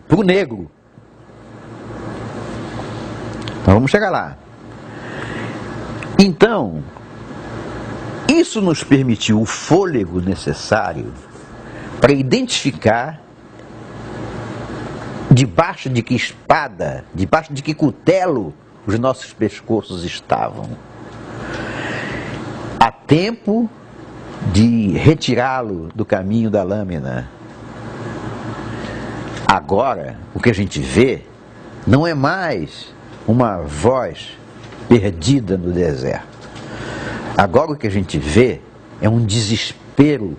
para o negro. Então vamos chegar lá. Então, isso nos permitiu o fôlego necessário para identificar debaixo de que espada, debaixo de que cutelo os nossos pescoços estavam. Há tempo de retirá-lo do caminho da lâmina. Agora, o que a gente vê não é mais uma voz perdida no deserto. Agora o que a gente vê é um desespero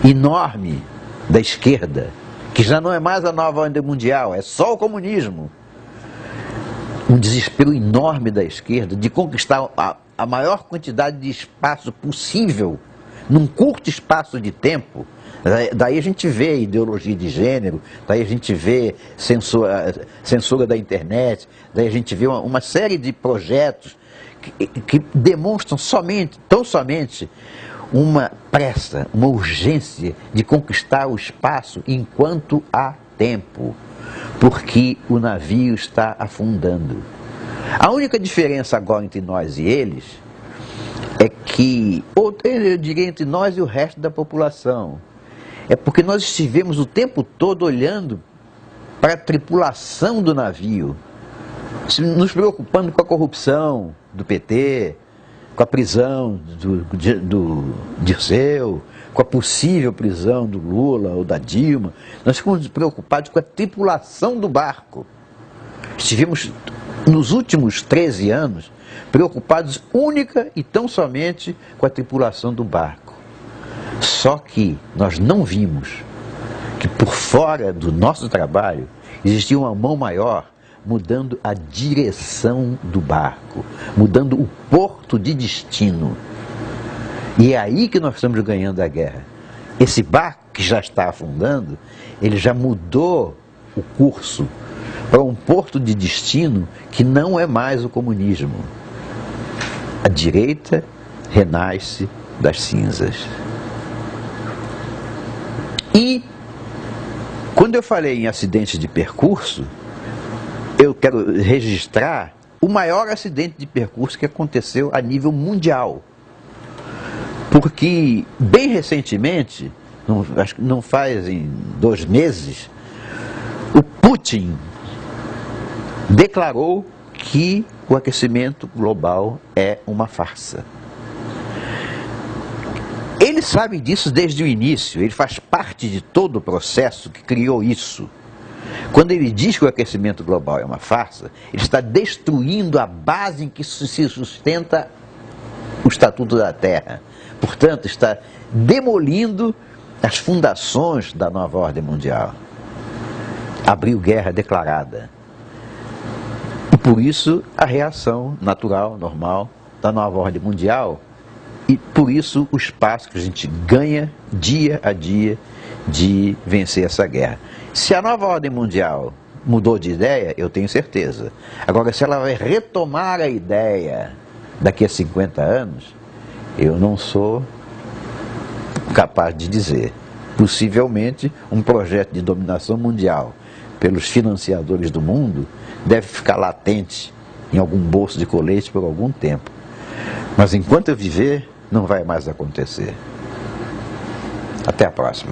enorme da esquerda, que já não é mais a nova ordem mundial, é só o comunismo. Um desespero enorme da esquerda de conquistar a maior quantidade de espaço possível num curto espaço de tempo. Daí a gente vê ideologia de gênero, daí a gente vê censura da internet, daí a gente vê uma série de projetos que demonstram tão somente uma pressa, uma urgência de conquistar o espaço enquanto há tempo, porque o navio está afundando. A única diferença agora entre nós e eles é que, ou eu diria entre nós e o resto da população, é porque nós estivemos o tempo todo olhando para a tripulação do navio, nos preocupando com a corrupção do PT, com a prisão do Dirceu, com a possível prisão do Lula ou da Dilma. Nós ficamos preocupados com a tripulação do barco. Estivemos, nos últimos 13 anos, preocupados única e tão somente com a tripulação do barco. Só que nós não vimos que por fora do nosso trabalho existia uma mão maior mudando a direção do barco, mudando o porto de destino. E é aí que nós estamos ganhando a guerra. Esse barco que já está afundando, ele já mudou o curso para um porto de destino que não é mais o comunismo. A direita renasce das cinzas. E quando eu falei em acidente de percurso, eu quero registrar o maior acidente de percurso que aconteceu a nível mundial. Porque, bem recentemente, acho que não faz em 2 meses, o Putin declarou que o aquecimento global é uma farsa. Ele sabe disso desde o início, ele faz parte de todo o processo que criou isso. Quando ele diz que o aquecimento global é uma farsa, ele está destruindo a base em que se sustenta o Estatuto da Terra. Portanto, está demolindo as fundações da nova ordem mundial. Abriu guerra declarada. E por isso a reação natural, normal, da nova ordem mundial, e por isso o espaço que a gente ganha dia a dia de vencer essa guerra. Se a nova ordem mundial mudou de ideia, eu tenho certeza. Agora, se ela vai retomar a ideia daqui a 50 anos, eu não sou capaz de dizer. Possivelmente, um projeto de dominação mundial pelos financiadores do mundo deve ficar latente em algum bolso de colete por algum tempo. Mas enquanto eu viver, não vai mais acontecer. Até a próxima.